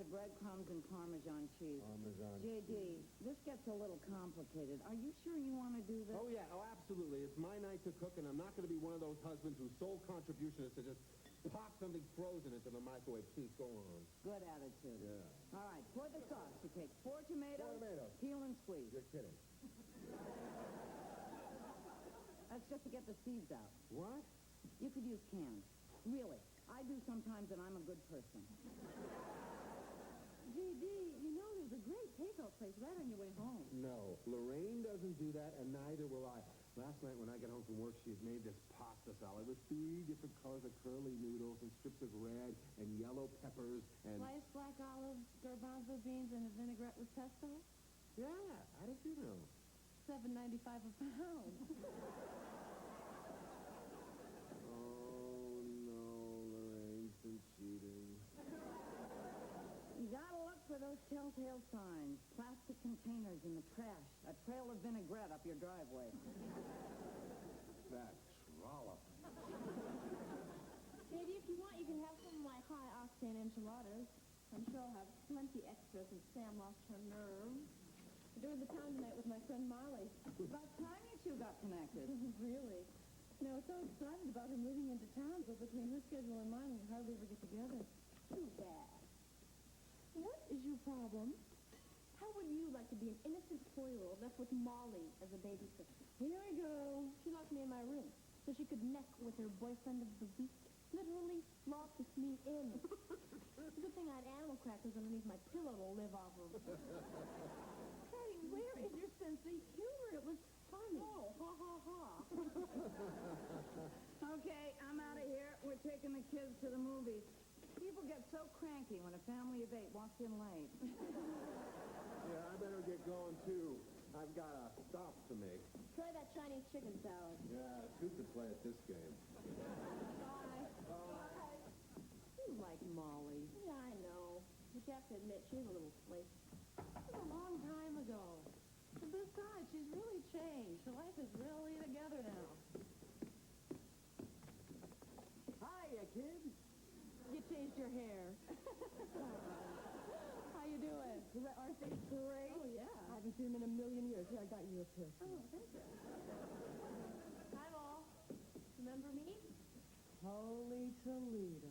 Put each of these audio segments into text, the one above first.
of breadcrumbs and Parmesan cheese. Parmesan J.D., this gets a little complicated. Are you sure you want to do this? Oh, yeah. Oh, absolutely. It's my night to cook, and I'm not going to be one of those husbands whose sole contribution is to just pop something frozen into the microwave. Please, go on. Good attitude. Yeah. All right, for the sauce, you take 4 tomatoes, 4 tomatoes. peel and squeeze. You're kidding. That's just to get the seeds out. What? You could use cans. Really. I do sometimes, and I'm a good person. J.D., you know there's a great takeout place right on your way home. No. Lorraine doesn't do that, and neither will I. Last night when I got home from work, she had made this pasta salad with 3 different colors of curly noodles and strips of red and yellow peppers and... Sliced black olives, garbanzo beans, and a vinaigrette with pesto? Yeah. How did you know? $7.95 a pound. Oh, no, Lorraine's been cheating. You gotta look for those telltale signs. Plastic containers in the trash. A trail of vinaigrette up your driveway. That trollop. Maybe if you want, you can have some of my high-octane enchiladas. I'm sure I'll have plenty extra since Sam lost her nerve. We're doing the town tonight with my friend Molly. About time you two got connected. Really? You know, I was so excited about her moving into town, but between her schedule and mine, we hardly ever get together. Too bad. What is your problem? How would you like to be an innocent 4-year-old left with Molly as a babysitter? Here I go. She locked me in my room so she could neck with her boyfriend of the week. Literally locked me in. It's a good thing I had animal crackers underneath my pillow to live off of. Hey, where is your sense of humor? It was funny. Oh, ha, ha, ha. Okay, I'm out of here. We're taking the kids to the movies. People get so cranky when a family of 8 walks in late. Yeah, I better get going, too. I've got a stop to make. Try that Chinese chicken salad. Yeah, two could play at this game. Bye. Bye. You like Molly. Yeah, I know. But you have to admit, she's a little flake. It was a long time ago. But besides, she's really changed. Her life is really together now. Hiya, kids. You changed your hair. How you doing? Aren't they great? Oh, yeah. I haven't seen them in a million years. Here, I got you a kiss. Oh, thank you. Hi, Mom. Remember me? Holy Toledo.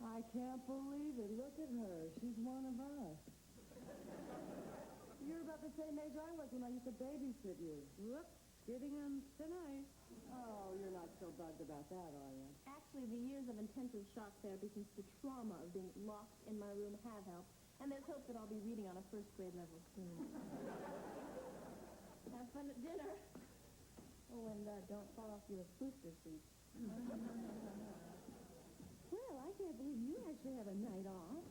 I can't believe it. Look at her. She's one of us. You're about the same age I was when I used to babysit you. Whoops. Getting on tonight. Oh, you're not so bugged about that, are you? Actually, the years of intensive shock therapy since the trauma of being locked in my room have helped. And there's hope that I'll be reading on a first-grade level soon. Have fun at dinner. Oh, and don't fall off your booster seat. Well, I can't believe you actually have a night off.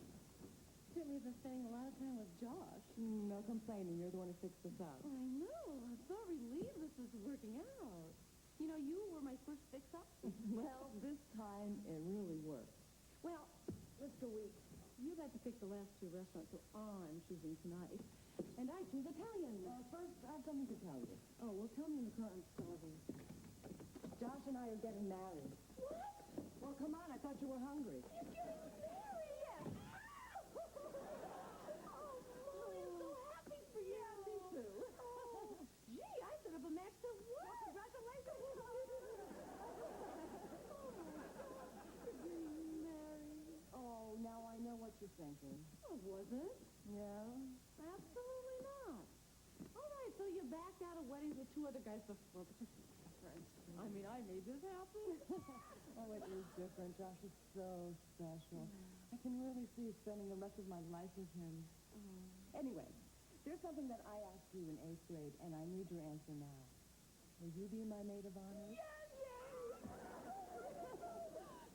Certainly been spending a lot of time with Josh. No complaining. You're the one who fixed this up. I know. I'm so relieved this is working out. You know, you were my first fix-up. Well, this time it really worked. Well, Mr. Weeks, you got to pick the last 2 restaurants, so I'm choosing tonight. And I choose Italian. First, I have something to tell you. Oh, well, tell me in the car. I'm starving. Josh and I are getting married. What? Well, come on. I thought you were hungry. You're getting married? Yes. Oh, Molly, I'm so happy for you. Yeah, me too. Oh, gee, I set up a match that worked. Congratulations. Oh, now I know what you're thinking. Oh, was it? Yeah? Absolutely not. All right, so you backed out of weddings with 2 other guys before, but this is different. I mean, I made this happen. Oh, it is different. Josh is so special. I can really see spending the rest of my life with him. Anyway, there's something that I asked you in 8th grade, and I need your answer now. Will you be my maid of honor?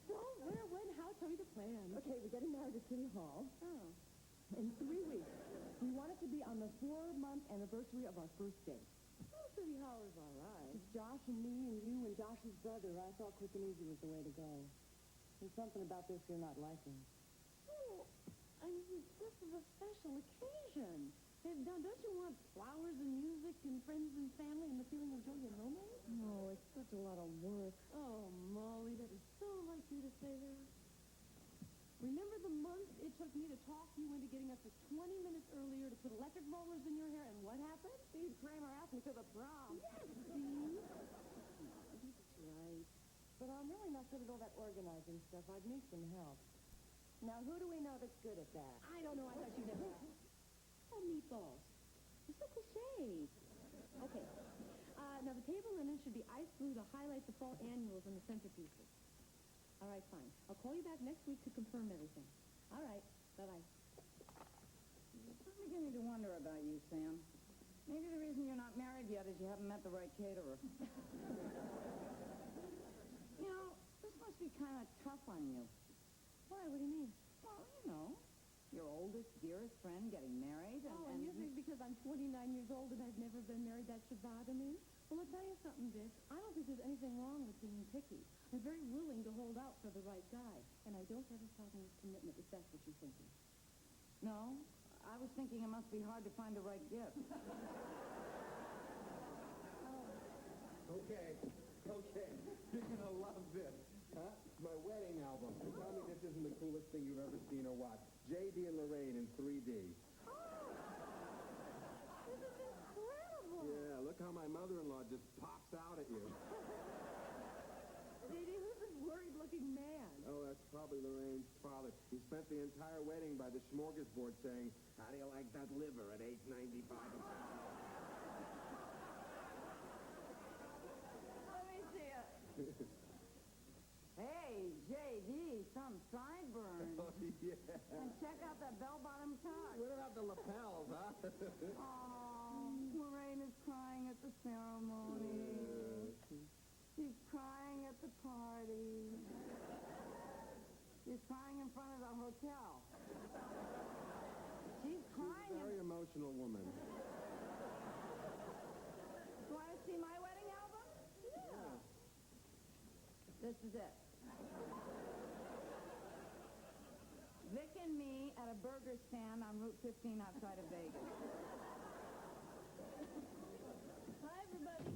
Don't, where, when, how, tell me the plan. Okay, we're getting married at City Hall Oh. in 3 weeks. We want it to be on the 4-month anniversary of our first date. Oh, City Hall is all right. It's Josh and me and you and Josh's brother. I thought quick and easy was the way to go. There's something about this you're not liking. Oh, I mean, this is a special occasion. And don't you want flowers and music and friends and family and the feeling of joy and romance? No, it's such a lot of work. Oh, Molly, that is so like you to say that. Remember the month it took me to talk you into getting up to 20 minutes earlier to put electric rollers in your hair, and what happened? Steve Kramer asked me to the prom. Yes, Steve. That's right. But I'm really not good at all that organizing stuff. I'd need some help. Now, who do we know that's good at that? I don't know. I thought you'd never ask. Oh, meatballs. You're so cliched. Okay. Now, the table linen should be ice blue to highlight the fall annuals and the centerpieces. All right, fine. I'll call you back next week to confirm everything. All right. Bye-bye. I'm beginning to wonder about you, Sam. Maybe the reason you're not married yet is you haven't met the right caterer. You know, this must be kind of tough on you. Why? What do you mean? Well, you know, your oldest, dearest friend getting married, And you think because I'm 29 years old and I've never been married, that should bother me? Well, I'll tell you something, Dick. I don't think there's anything wrong with being picky. I'm very willing to hold out for the right guy. And I don't have a problem with commitment, if that's what you're thinking. No, I was thinking it must be hard to find the right gift. Okay. You're gonna love this. Huh? My wedding album. Tell me this isn't the coolest thing you've ever seen or what. J.D. and Lorraine in 3D. This is incredible! Yeah, look how my mother-in-law just pops out at you. J.D., who's this worried-looking man? Oh, that's probably Lorraine's father. He spent the entire wedding by the smorgasbord saying, "How do you like that liver at $8.95 a pound?" Let me see it. Hey, J.D., some sideburns. Oh, yeah. And check out that bell-bottom top. What about the lapels, huh? Oh, Lorraine is crying at the ceremony. She's crying at the party. She's crying in front of the hotel. She's crying. She's a very emotional woman. You want to see my wedding album? Yeah. This is it. Vic and me at a burger stand on Route 15 outside of Vegas. Hi, everybody.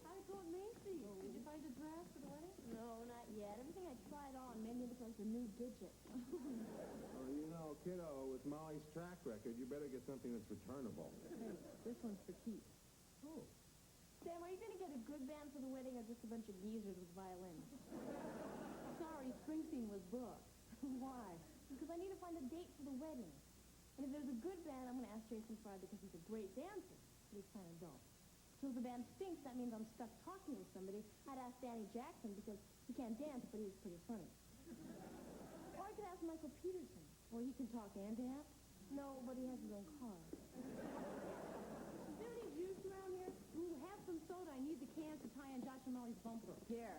Hi, Colt Macy. Did you find a dress for the wedding? No, not yet. Everything I tried on made me look like the new digit. Oh, you know, kiddo, with Molly's track record, you better get something that's returnable. Hey, this one's for keeps. Oh. Sam, are you going to get a good band for the wedding or just a bunch of geezers with violins? Sorry, Springsteen was booked. Why? Because I need to find a date for the wedding. And if there's a good band, I'm going to ask Jason Fry because he's a great dancer. But he's kind of dull. So if the band stinks, that means I'm stuck talking with somebody. I'd ask Danny Jackson because he can't dance, but he's pretty funny. Or I could ask Michael Peterson. Well, he can talk and dance. No, but he has his own car. Is there any juice around here? Ooh, have some soda. I need the cans to tie on Josh and Molly's bumper. Here.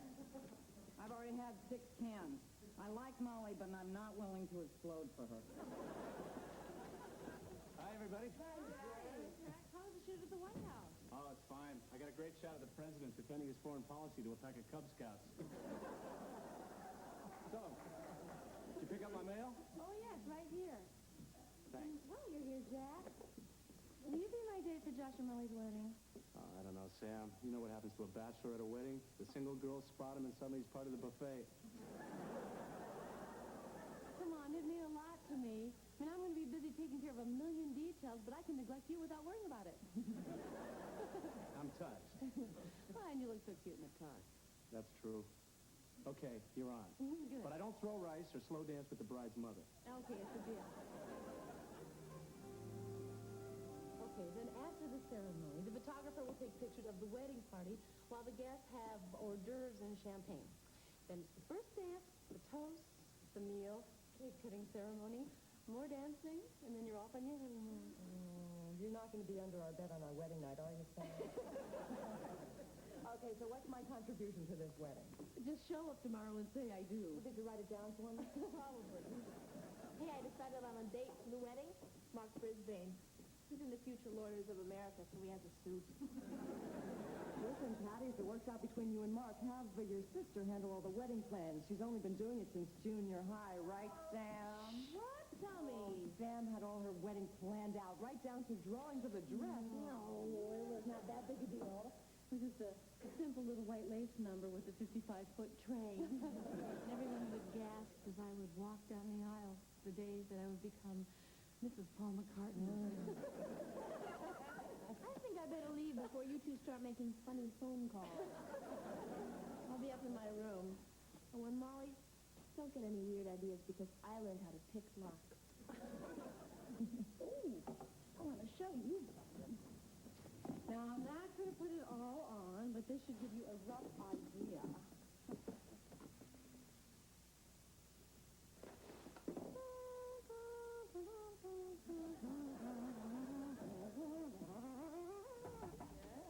I've already had 6 cans. I like Molly, but I'm not willing to explode for her. Hi, everybody. How's the shoot at the White House? Oh, it's fine. I got a great shot of the president defending his foreign policy to a pack of Cub Scouts. So, did you pick up my mail? Oh, yes, right here. Thanks. Well, you're here, Jack. Will you be my date for Josh and Molly's wedding? I don't know, Sam. You know what happens to a bachelor at a wedding? The single girls spot him and suddenly he's part of the buffet. Come on, it'd mean a lot to me. I mean, I'm going to be busy taking care of a million details, but I can neglect you without worrying about it. I'm touched. Oh, and you look so cute in the car. That's true. Okay, you're on. Good. But I don't throw rice or slow dance with the bride's mother. Okay, it's a deal. Okay, then after the ceremony, the photographer will take pictures of the wedding party while the guests have hors d'oeuvres and champagne. Then it's the first dance, the toast, the meal, cake-cutting ceremony, more dancing, and then you're off on your honeymoon. You're not going to be under our bed on our wedding night, are you, Sam? Okay, so what's my contribution to this wedding? Just show up tomorrow and say I do. Did you write it down for me? Probably. Hey, I decided on a date for the wedding. Mark Brisbane. He's in the future Lawyers of America, so he has a suit. Listen, Patty, if it works out between you and Mark, have your sister handle all the wedding plans. She's only been doing it since junior high, right, Sam? What? Tell me. Sam had all her wedding planned out, right down to drawings of the dress. No, it was not that big a deal. It was just a simple little white lace number with a 55-foot train. And everyone would gasp as I would walk down the aisle. the days that I would become Mrs. Paul McCartney. I think I better leave before you two start making funny phone calls. I'll be up in my room. Oh, and Molly, don't get any weird ideas because I learned how to pick locks. Ooh, I want to show you something. Now, I'm not going to put it all on, but this should give you a rough idea.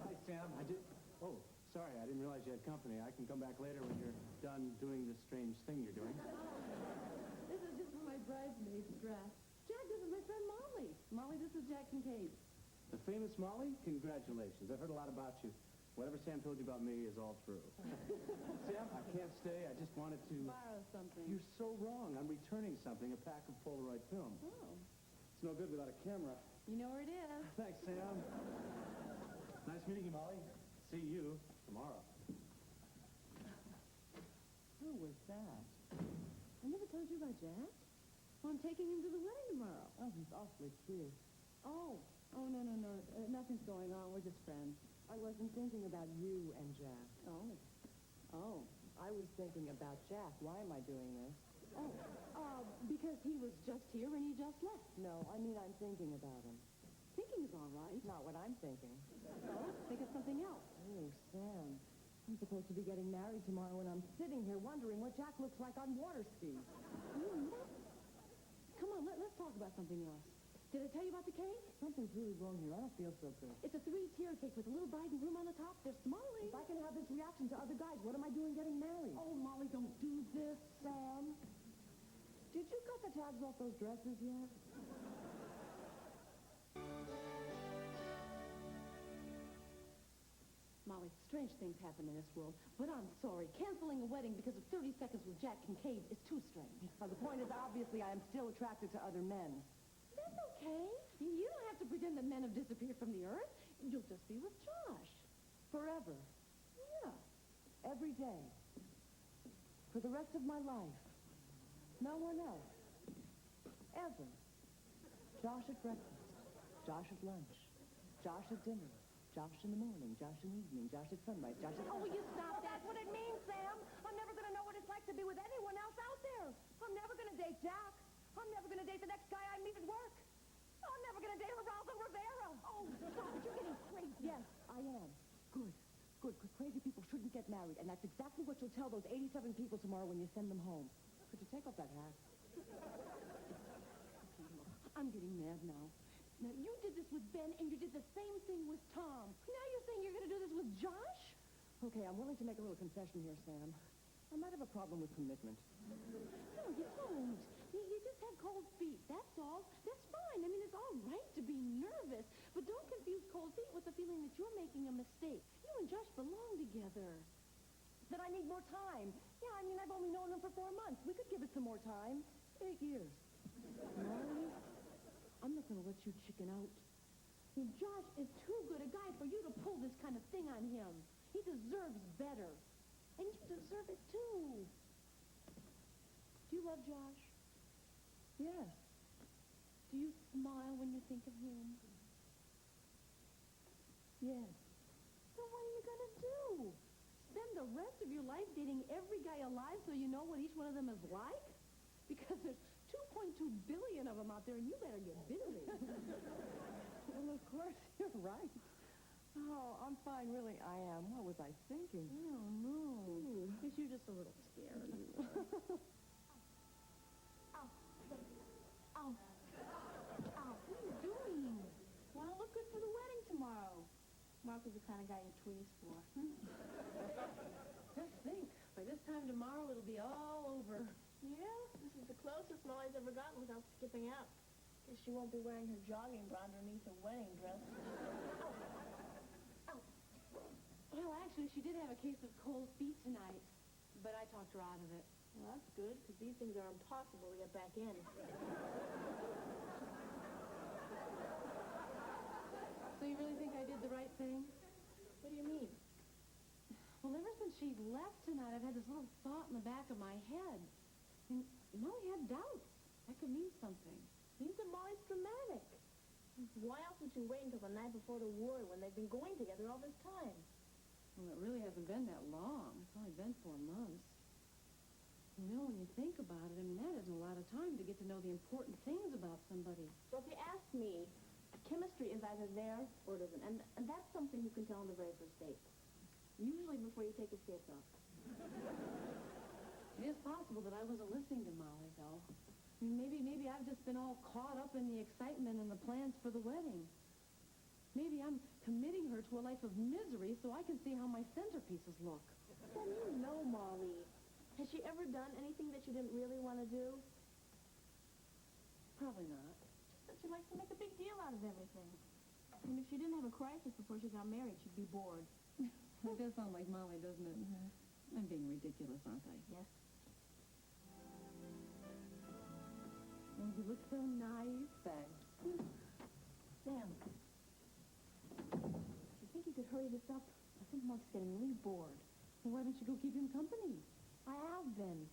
Hi, Sam. Oh, sorry, I didn't realize you had company. I can come back later when you're done doing this strange thing you're doing. This is just for my bridesmaid's dress. Jack, this is my friend Molly. Molly, this is Jack Kincaid. The famous Molly? Congratulations. I've heard a lot about you. Whatever Sam told you about me is all true. Sam, I can't stay. I just wanted to... Borrow something. You're so wrong. I'm returning something, a pack of Polaroid film. Oh. It's no good without a camera. You know where it is. Thanks, Sam. Nice meeting you, Molly. See you tomorrow. Who was that? I never told you about Jack. Well, I'm taking him to the wedding tomorrow. Oh, he's awfully cute. Oh, no. Nothing's going on. We're just friends. I wasn't thinking about you and Jack. Oh. I was thinking about Jack. Why am I doing this? Because he was just here and he just left. No, I mean I'm thinking about him. Thinking is all right. Not what I'm thinking. Oh, think of something else. Oh, Sam. I'm supposed to be getting married tomorrow and I'm sitting here wondering what Jack looks like on water skis. Come on, let's talk about something else. Did I tell you about the cake? Something's really wrong here. I don't feel so good. It's a 3-tier cake with a little bride and groom on the top. They're smiling. If I can have this reaction to other guys, what am I doing getting married? Oh, Molly, don't do this. Sam, did you cut the tags off those dresses yet? Molly, strange things happen in this world, but I'm sorry. Canceling a wedding because of 30 seconds with Jack Kincaid is too strange. The point is, obviously, I am still attracted to other men. That's okay. You don't have to pretend that men have disappeared from the earth. You'll just be with Josh. Forever. Yeah. Every day. For the rest of my life. No one else. Ever. Josh at breakfast. Josh at lunch. Josh at dinner. Josh in the morning. Josh in the evening. Josh at sunrise. Josh at... Oh, will you stop that? That's what it means, Sam. I'm never going to know what it's like to be with anyone else out there. I'm never going to date Jack. I'm never going to date the next guy I meet at work. I'm never going to date Geraldo Rivera. Oh, stop it. You're getting crazy. Yes, I am. Good. Good, because crazy people shouldn't get married, and that's exactly what you'll tell those 87 people tomorrow when you send them home. Could you take off that hat? I'm getting mad now. Now, you did this with Ben, and you did the same thing with Tom. Now you're saying you're going to do this with Josh? Okay, I'm willing to make a little confession here, Sam. I might have a problem with commitment. No, you don't. You just have cold feet, that's all. That's fine. I mean, it's all right to be nervous, but don't confuse cold feet with the feeling that you're making a mistake. You and Josh belong together. That I need more time. Yeah, I mean, I've only known him for 4 months. We could give it some more time. 8 years. Molly, I'm not going to let you chicken out. I mean, Josh is too good a guy for you to pull this kind of thing on him. He deserves better. And you deserve it, too. Do you love Josh? Yes. Do you smile when you think of him? Yes. Then what are you going to do? Spend the rest of your life dating every guy alive so you know what each one of them is like? Because there's 2.2 billion of them out there, and you better get busy. Well, of course, you're right. Oh, I'm fine, really, I am. What was I thinking? I don't know. Guess you're just a little scared. Ow. Ow. Ow. What are you doing? Want to look good for the wedding tomorrow. Mark is the kind of guy you tweeze for. Just think, by this time tomorrow, it'll be all over. Yeah, this is the closest Molly's ever gotten without skipping out. Guess she won't be wearing her jogging bra underneath her wedding dress. Well, actually, she did have a case of cold feet tonight, but I talked her out of it. Well, that's good, because these things are impossible to get back in. So you really think I did the right thing? What do you mean? Well, ever since she left tonight, I've had this little thought in the back of my head. And Molly had doubts. That could mean something. Means that Molly's dramatic. Why else would she wait until the night before the war when they've been going together all this time? Well, it really hasn't been that long. It's only been 4 months. You know, when you think about it, I mean, that isn't a lot of time to get to know the important things about somebody. So if you ask me, chemistry is either there or it isn't. And that's something you can tell on the very first date. Usually before you take your skates off. It is possible that I wasn't listening to Molly, though. I mean, maybe I've just been all caught up in the excitement and the plans for the wedding. Maybe I'm committing her to a life of misery so I can see how my centerpieces look. Then you know Molly. Has she ever done anything that she didn't really want to do? Probably not. Just that she likes to make a big deal out of everything. And if she didn't have a crisis before she got married, she'd be bored. It does sound like Molly, doesn't it? Mm-hmm. I'm being ridiculous, aren't I? Yes. Oh, you look so nice. Thanks. Sam, you think you could hurry this up? I think Mark's getting really bored. Well, why don't you go keep him company? I have been.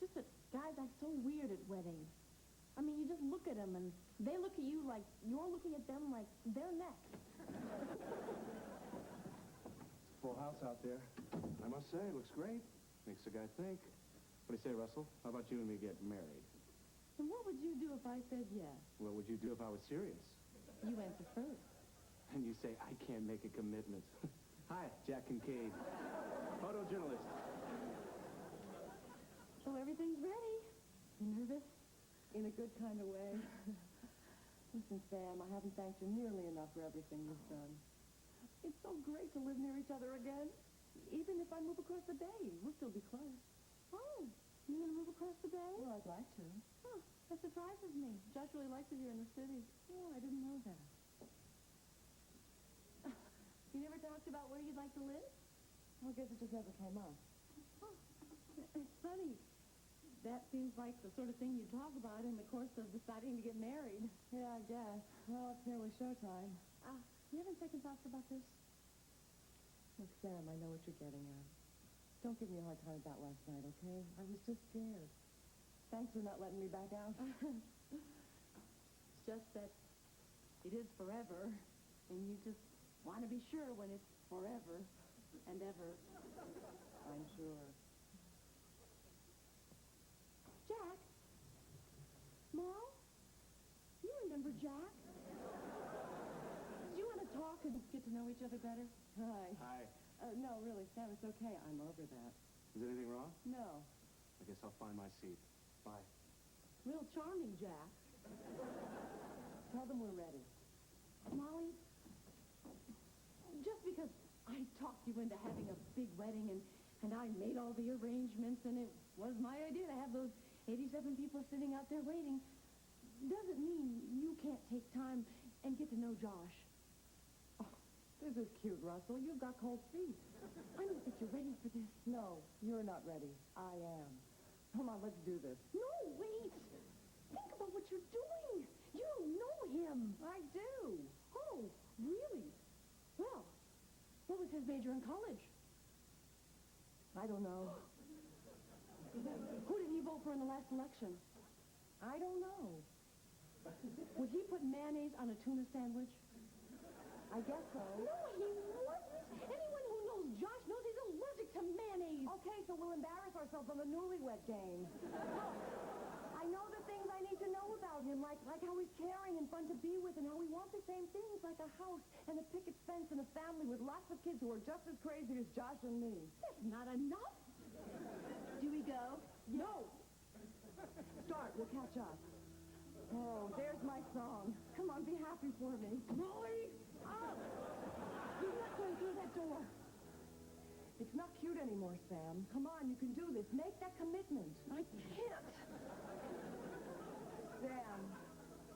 Just that guys act so weird at weddings. I mean, you just look at them and they look at you like you're looking at them like they're next. Full house out there. I must say, it looks great. Makes a guy think. What do you say, Russell? How about you and me get married? And what would you do if I said yes? What would you do if I was serious? You answer first. And you say, I can't make a commitment. Hi, Jack Kincaid. Photojournalist. So everything's ready. You nervous? In a good kind of way. Listen, Sam, I haven't thanked you nearly enough for everything you've done. It's so great to live near each other again. Even if I move across the bay, we'll still be close. Oh, you want to move across the bay? Well, I'd like to. Huh, that surprises me. Josh really likes it here in the city. Oh, I didn't know that. You never talked about where you'd like to live? Well, I guess it just never came up. It's funny. That seems like the sort of thing you talk about in the course of deciding to get married. Yeah, I guess. Well, it's nearly showtime. You having second thoughts about this? Look, Sam, I know what you're getting at. Don't give me a hard time about last night, okay? I was just scared. Thanks for not letting me back out. It's just that it is forever, and you just want to be sure when it's forever and ever. I'm sure. Jack? Mom? You remember Jack? Do you want to talk and get to know each other better? Hi. Hi. No, really, Sam, it's okay. I'm over that. Is anything wrong? No. I guess I'll find my seat. Bye. Real charming, Jack. Tell them we're ready. Molly, just because I talked you into having a big wedding and I made all the arrangements and it was my idea to have those 87 people sitting out there waiting, doesn't mean you can't take time and get to know Josh. This is cute, Russell. You've got cold feet. I don't think you're ready for this. No, you're not ready. I am. Come on, let's do this. No, wait! Think about what you're doing! You don't know him! I do. Oh, really? Well, what was his major in college? I don't know. Who did he vote for in the last election? I don't know. Would he put mayonnaise on a tuna sandwich? I guess so. No, he wasn't! Anyone who knows Josh knows he's allergic to mayonnaise! Okay, so we'll embarrass ourselves on the newlywed game. I know the things I need to know about him, like how he's caring and fun to be with, and how we want the same things, like a house and a picket fence and a family with lots of kids who are just as crazy as Josh and me. That's not enough! Do we go? No! Start, we'll catch up. Oh, there's my song. Come on, be happy for me. Molly! Oh! He's not going through that door. It's not cute anymore, Sam. Come on, you can do this. Make that commitment. I can't! Sam,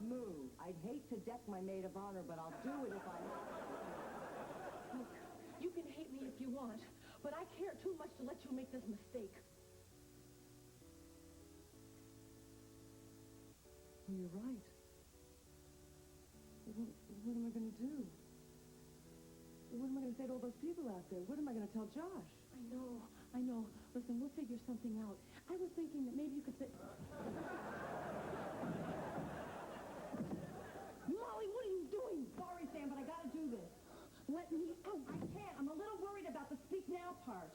move. I'd hate to deck my maid of honor, but I'll do it if I... Look, you can hate me if you want, but I care too much to let you make this mistake. You're right. What am I going to do? What am I going to say to all those people out there? What am I going to tell Josh? I know. Listen, we'll figure something out. I was thinking that maybe you could say... Let me out. I can't. I'm a little worried about the speak now part.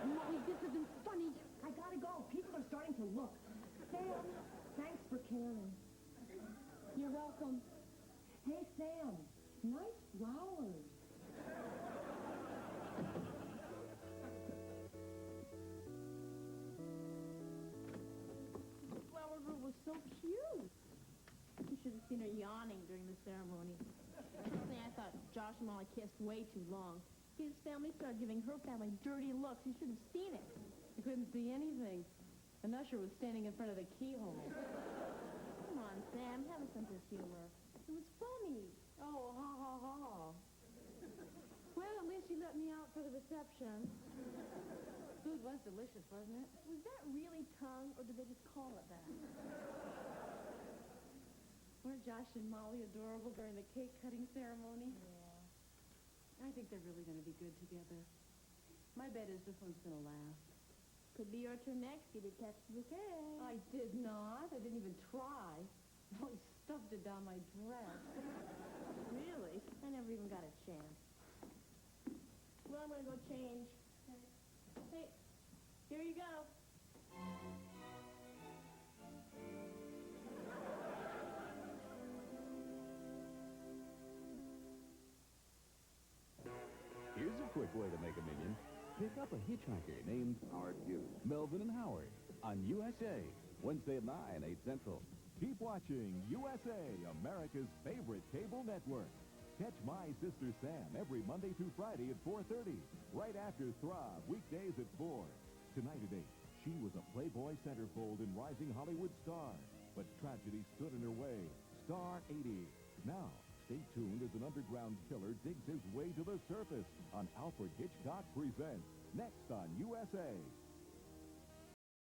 Molly, this isn't funny. I gotta go. People are starting to look. Sam, thanks for caring. You're welcome. Hey, Sam, nice flowers. The flower girl was so cute. You should have seen her yawning during the ceremony. Personally, I thought Josh and Molly kissed way too long. His family started giving her family dirty looks. You should have seen it. I couldn't see anything. An usher was standing in front of the keyhole. Come on, Sam, have a sense of humor. It was funny. Oh, ha, ha, ha. Well, at least you let me out for the reception. Food was delicious, wasn't it? Was that really tongue, or did they just call it that? Weren't Josh and Molly adorable during the cake-cutting ceremony? Yeah. I think they're really going to be good together. My bet is this one's going to last. Could be your turn next. You did catch the bouquet. I did not. I didn't even try. Molly stuffed it down my dress. Really? I never even got a chance. Well, I'm going to go change. Hey, here you go. Here's a quick way to make a million. Pick up a hitchhiker named Howard Hughes. Melvin and Howard on USA. Wednesday at 9, 8 Central. Keep watching USA, America's favorite cable network. Catch My Sister Sam every Monday through Friday at 4:30, right after Throb, weekdays at 4. Tonight at 8, she was a Playboy centerfold and rising Hollywood star, but tragedy stood in her way. Star 80. Now, stay tuned as an underground killer digs his way to the surface on Alfred Hitchcock Presents, next on USA.